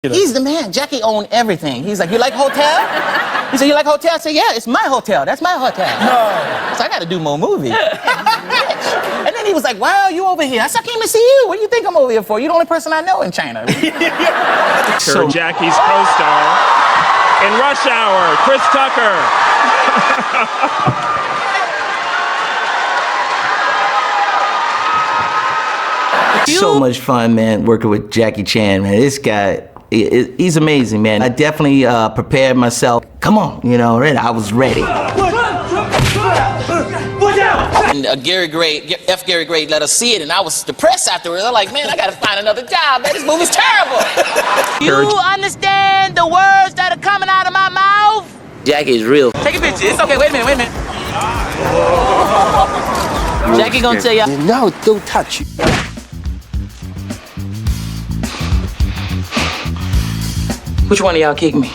He's the man. Jackie owned everything. He's like, you like hotel? He said, you like hotel? I said, yeah, it's my hotel. That's my hotel. No. So I got to do more movies. And then he was like, wow, you over here. I said, I came to see you. What do you think I'm over here for? You're the only person I know in China. So Jackie's co-star in Rush Hour, Chris Tucker. So much fun, man, working with Jackie Chan, man. This guy, he's amazing, man. I definitely prepared myself. Come on, you know, I was ready. And Gary Gray let us see it, and I was depressed afterwards. I'm like, man, I gotta find another job, man. This movie's terrible. You understand the words that are coming out of my mouth? Jackie is real. Take a picture. It's okay. Wait a minute. Jackie gonna tell y'all. No, don't touch. Which one of y'all kicked me?